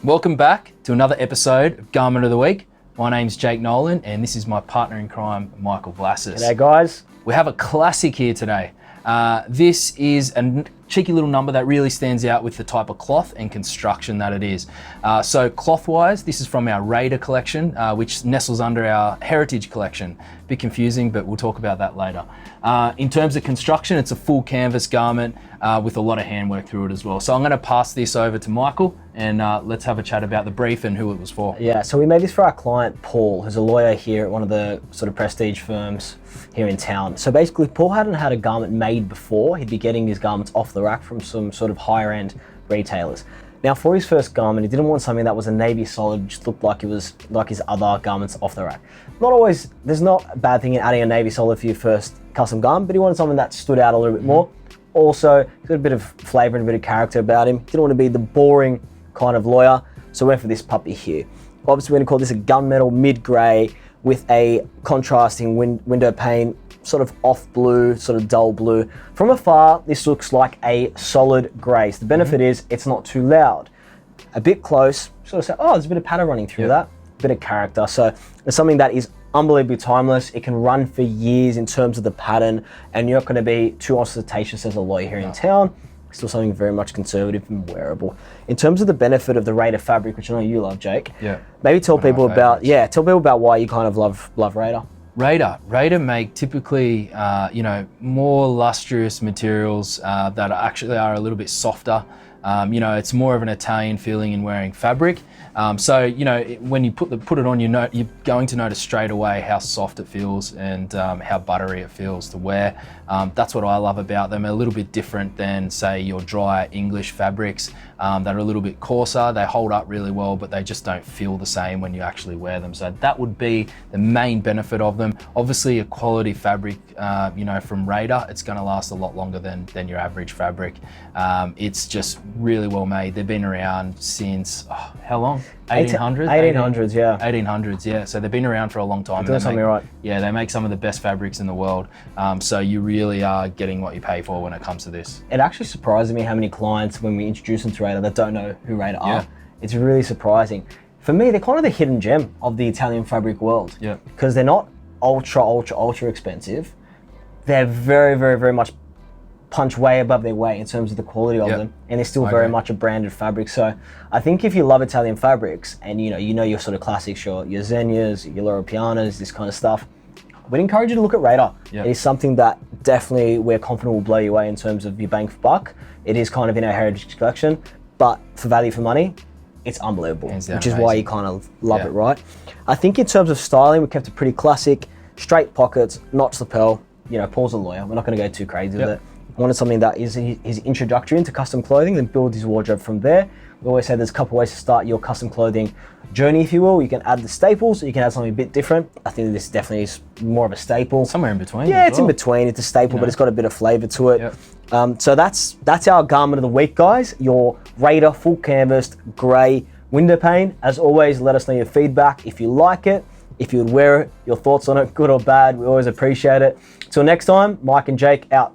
Welcome back to another episode of Garment of the Week. My name's Jake Nolan and this is my partner in crime, Michael Blassis. G'day guys. We have a classic here today. This is a cheeky little number that really stands out with the type of cloth and construction that it is. So cloth-wise, this is from our Reda collection, which nestles under our Heritage collection. A bit confusing, but we'll talk about that later. In terms of construction, it's a full canvas garment with a lot of handwork through it as well. So I'm gonna pass this over to Michael and let's have a chat about the brief and who it was for. Yeah, so we made this for our client, Paul, who's a lawyer here at one of the sort of prestige firms here in town. So basically, Paul hadn't had a garment made before. He'd be getting his garments off the rack from some sort of higher end retailers. Now for his first garment, he didn't want something that was a navy solid, just looked like it was like his other garments off the rack. There's not a bad thing in adding a navy solid for your first custom garment, but he wanted something that stood out a little bit more. Also, he's got a bit of flavor and a bit of character about him. Didn't want to be the boring kind of lawyer, so went for this puppy here. Obviously, we're gonna call this a gunmetal mid-gray with a contrasting window pane, sort of off blue, sort of dull blue. From afar, this looks like a solid gray. So the benefit is it's not too loud. A bit close, sort of say, oh, there's a bit of pattern running through that, a bit of character. So it's something that is unbelievably timeless. It can run for years in terms of the pattern, and you're not gonna be too ostentatious as a lawyer here in town. Still something very much conservative and wearable. In terms of the benefit of the Reda fabric, which I know you love, Jake. Yeah. Maybe tell people about why you kind of love Reda. Reda make typically, more lustrous materials that actually are a little bit softer. It's more of an Italian feeling in wearing fabric. When you put it on, you're going to notice straight away how soft it feels and how buttery it feels to wear. That's what I love about them. A little bit different than, say, your drier English fabrics that are a little bit coarser. They hold up really well, but they just don't feel the same when you actually wear them. So that would be the main benefit of them. Obviously, a quality fabric, from Reda, it's going to last a lot longer than your average fabric. It's just really well made. They've been around since, how long? 1800s? 1800s, yeah. 1800s, yeah. So they've been around for a long time. Doing something right. Yeah, they make some of the best fabrics in the world. So you really are getting what you pay for when it comes to this. It actually surprises me how many clients, when we introduce them to Reda, that don't know who Reda are. It's really surprising. For me, they're kind of the hidden gem of the Italian fabric world. Yeah. Because they're not ultra expensive. They're very, very, very much punch way above their weight in terms of the quality of them, and they're still very much a branded fabric. So I think if you love Italian fabrics and you know your sort of classics, your Zegnas, your Loro Pianas, this kind of stuff, we'd encourage you to look at Reda. It is something that definitely we're confident will blow you away in terms of your bang for buck. It is kind of in our Heritage collection, but for value for money, it's unbelievable, which is why you kind of love it, right? I think in terms of styling, we kept it pretty classic, straight pockets, notch lapel. Paul's a lawyer. We're not going to go too crazy with it. Wanted something that is his introductory into custom clothing, then build his wardrobe from there. We always say there's a couple ways to start your custom clothing journey, if you will. You can add the staples, or you can add something a bit different. I think this definitely is more of a staple. Somewhere in between. Yeah, it's in between. It's a staple, but it's got a bit of flavor to it. So that's our garment of the week, guys. Your Reda full canvas grey window pane. As always, let us know your feedback. If you like it, if you would wear it, your thoughts on it, good or bad, we always appreciate it. Till next time, Mike and Jake out.